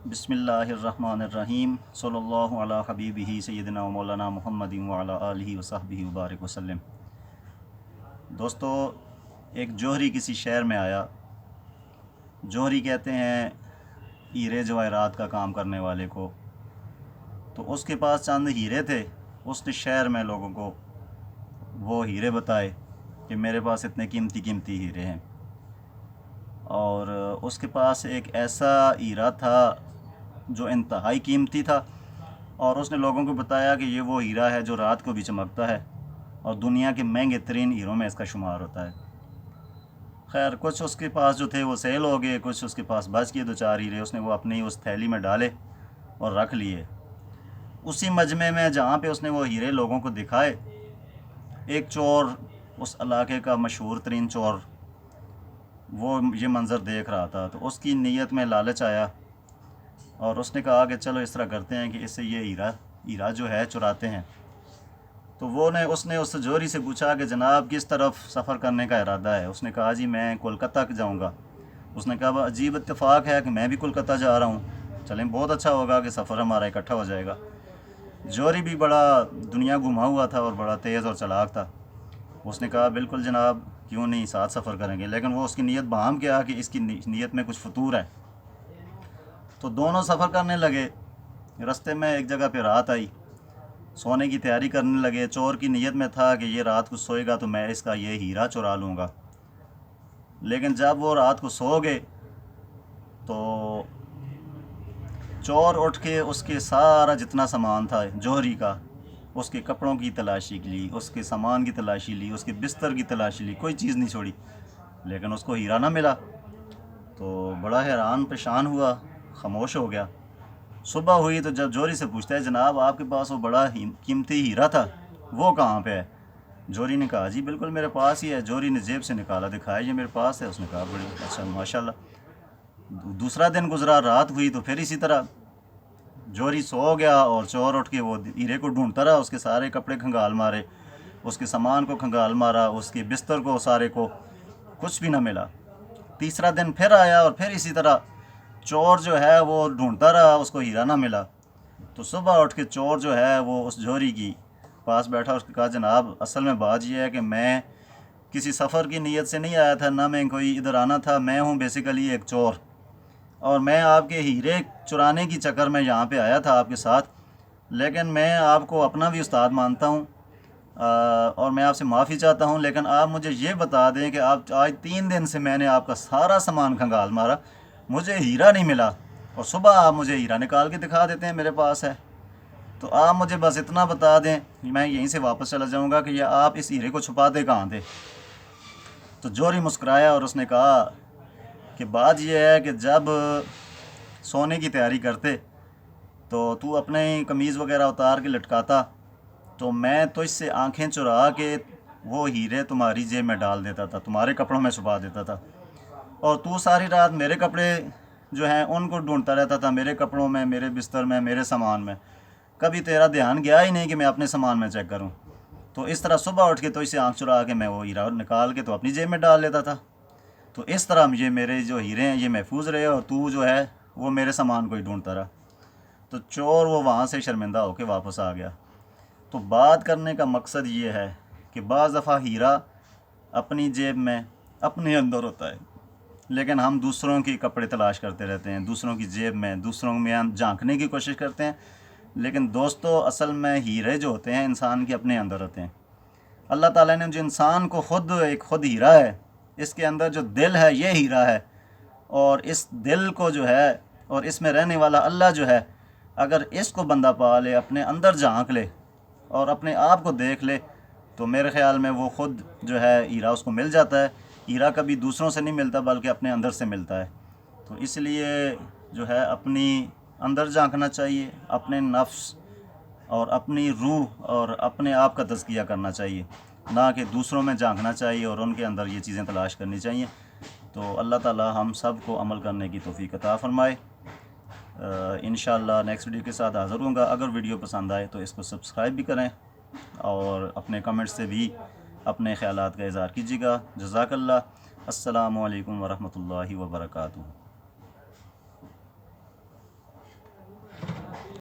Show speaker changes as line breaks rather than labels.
بسم اللہ الرحمن الرحیم صلی اللہ علی حبیبہ سیدنا و مولانا محمد وعلی آلہ وصحبہ وبارک وسلم۔ دوستو، ایک جوہری کسی شہر میں آیا۔ جوہری کہتے ہیں ہیرے جواہرات کا کام کرنے والے کو۔ تو اس کے پاس چند ہیرے تھے۔ اس نے شہر میں لوگوں کو وہ ہیرے بتائے کہ میرے پاس اتنے قیمتی قیمتی ہیرے ہیں، اور اس کے پاس ایک ایسا ہیرا تھا جو انتہائی قیمتی تھا، اور اس نے لوگوں کو بتایا کہ یہ وہ ہیرا ہے جو رات کو بھی چمکتا ہے اور دنیا کے مہنگے ترین ہیروں میں اس کا شمار ہوتا ہے۔ خیر، کچھ اس کے پاس جو تھے وہ سیل ہو گئے، کچھ اس کے پاس بچ گئے، دو چار ہیرے اس نے وہ اپنی اس تھیلی میں ڈالے اور رکھ لیے۔ اسی مجمع میں جہاں پہ اس نے وہ ہیرے لوگوں کو دکھائے، ایک چور، اس علاقے کا مشہور ترین چور، وہ یہ منظر دیکھ رہا تھا۔ تو اس کی نیت میں لالچ آیا اور اس نے کہا کہ چلو اس طرح کرتے ہیں کہ اس سے یہ ہیرا جو ہے چراتے ہیں۔ تو اس نے اس جوہری سے پوچھا کہ جناب کس طرف سفر کرنے کا ارادہ ہے؟ اس نے کہا جی میں کولکتہ جاؤں گا۔ اس نے کہا عجیب اتفاق ہے کہ میں بھی کولکتہ جا رہا ہوں، چلیں بہت اچھا ہوگا کہ سفر ہمارا اکٹھا ہو جائے گا۔ جوہری بھی بڑا دنیا گھما ہوا تھا اور بڑا تیز اور چلاک تھا۔ اس نے کہا بالکل جناب، کیوں نہیں، ساتھ سفر کریں گے۔ لیکن وہ اس کی نیت بہام کیا کہ اس کی نیت میں کچھ فطور ہے۔ تو دونوں سفر کرنے لگے۔ رستے میں ایک جگہ پہ رات آئی، سونے کی تیاری کرنے لگے۔ چور کی نیت میں تھا کہ یہ رات کو سوئے گا تو میں اس کا یہ ہیرا چرا لوں گا۔ لیکن جب وہ رات کو سو گئے تو چور اٹھ کے اس کے سارا جتنا سامان تھا جوہری کا، اس کے کپڑوں کی تلاشی لی، اس کے سامان کی تلاشی لی، اس کے بستر کی تلاشی لی، کوئی چیز نہیں چھوڑی، لیکن اس کو ہیرا نہ ملا۔ تو بڑا حیران پریشان ہوا، خاموش ہو گیا۔ صبح ہوئی تو جب جوہری سے پوچھتا ہے جناب آپ کے پاس وہ بڑا قیمتی ہیرا تھا، وہ کہاں پہ ہے؟ جوہری نے کہا جی بالکل میرے پاس ہی ہے۔ جوہری نے جیب سے نکالا، دکھایا یہ میرے پاس ہے۔ اس نے کہا بڑی اچھا، ماشاءاللہ۔ دوسرا دن گزرا، رات ہوئی تو پھر اسی طرح جوہری سو گیا اور چور اٹھ کے وہ ہیرے کو ڈھونڈتا رہا۔ اس کے سارے کپڑے کھنگال مارے، اس کے سامان کو کھنگال مارا، اس کے بستر کو سارے کو، کچھ بھی نہ ملا۔ تیسرا دن پھر آیا اور پھر اسی طرح چور جو ہے وہ ڈھونڈتا رہا، اس کو ہیرا نہ ملا۔ تو صبح اٹھ کے چور جو ہے وہ اس جوہری کی پاس بیٹھا، اس نے کہا جناب اصل میں بات یہ ہے کہ میں کسی سفر کی نیت سے نہیں آیا تھا، نہ میں کوئی ادھر آنا تھا، میں ہوں بیسیکلی ایک چور، اور میں آپ کے ہیرے چرانے کی چکر میں یہاں پہ آیا تھا آپ کے ساتھ، لیکن میں آپ کو اپنا بھی استاد مانتا ہوں اور میں آپ سے معافی چاہتا ہوں، لیکن آپ مجھے یہ بتا دیں کہ آپ آج 3 دن سے میں نے آپ کا سارا سامان کھنگال مارا، مجھے ہیرا نہیں ملا، اور صبح آپ مجھے ہیرا نکال کے دکھا دیتے ہیں میرے پاس ہے۔ تو آپ مجھے بس اتنا بتا دیں، میں یہیں سے واپس چلا جاؤں گا کہ یہ آپ اس ہیرے کو چھپاتے کہاں تھے؟ تو جوہری مسکرایا اور اس نے کہا کہ بات یہ ہے کہ جب سونے کی تیاری کرتے تو اپنے قمیض وغیرہ اتار کے لٹکاتا، تو میں تجھ سے آنکھیں چرا کے وہ ہیرے تمہاری جیب میں ڈال دیتا تھا، تمہارے کپڑوں میں چھپا دیتا تھا، اور تو ساری رات میرے کپڑے جو ہیں ان کو ڈھونڈتا رہتا تھا، میرے کپڑوں میں، میرے بستر میں، میرے سامان میں، کبھی تیرا دھیان گیا ہی نہیں کہ میں اپنے سامان میں چیک کروں۔ تو اس طرح صبح اٹھ کے تو اسے آنکھ چرا کے میں وہ ہیرا نکال کے تو اپنی جیب میں ڈال لیتا تھا۔ تو اس طرح یہ میرے جو ہیرے ہیں یہ محفوظ رہے، اور تو جو ہے وہ میرے سامان کو ہی ڈھونڈتا رہا۔ تو چور وہ وہاں سے شرمندہ ہو کے واپس آ گیا۔ تو بات کرنے کا مقصد یہ ہے کہ بعض دفعہ ہیرا اپنی جیب میں، اپنے اندر ہوتا ہے، لیکن ہم دوسروں کے کپڑے تلاش کرتے رہتے ہیں، دوسروں کی جیب میں، دوسروں میں جھانکنے کی کوشش کرتے ہیں، لیکن دوستو اصل میں ہیرے جو ہوتے ہیں انسان کے اپنے اندر ہوتے ہیں۔ اللہ تعالیٰ نے جو انسان کو خود ہیرا ہے، اس کے اندر جو دل ہے یہ ہیرا ہے، اور اس دل کو جو ہے اور اس میں رہنے والا اللہ جو ہے، اگر اس کو بندہ پا لے، اپنے اندر جھانک لے اور اپنے آپ کو دیکھ لے، تو میرے خیال میں وہ خود جو ہے ہیرا اس کو مل جاتا ہے۔ ہیرا کبھی دوسروں سے نہیں ملتا بلکہ اپنے اندر سے ملتا ہے۔ تو اس لیے جو ہے اپنی اندر جھانکنا چاہیے، اپنے نفس اور اپنی روح اور اپنے آپ کا تزکیہ کرنا چاہیے، نہ کہ دوسروں میں جھانکنا چاہیے اور ان کے اندر یہ چیزیں تلاش کرنی چاہیے۔ تو اللہ تعالی ہم سب کو عمل کرنے کی توفیق عطا فرمائے۔ انشاءاللہ نیکسٹ ویڈیو کے ساتھ حاضر ہوں گا۔ اگر ویڈیو پسند آئے تو اس کو سبسکرائب بھی کریں اور اپنے کمنٹ سے بھی اپنے خیالات کا اظہار کیجیے گا۔ جزاک اللہ۔ السلام علیکم ورحمۃ اللہ وبرکاتہ۔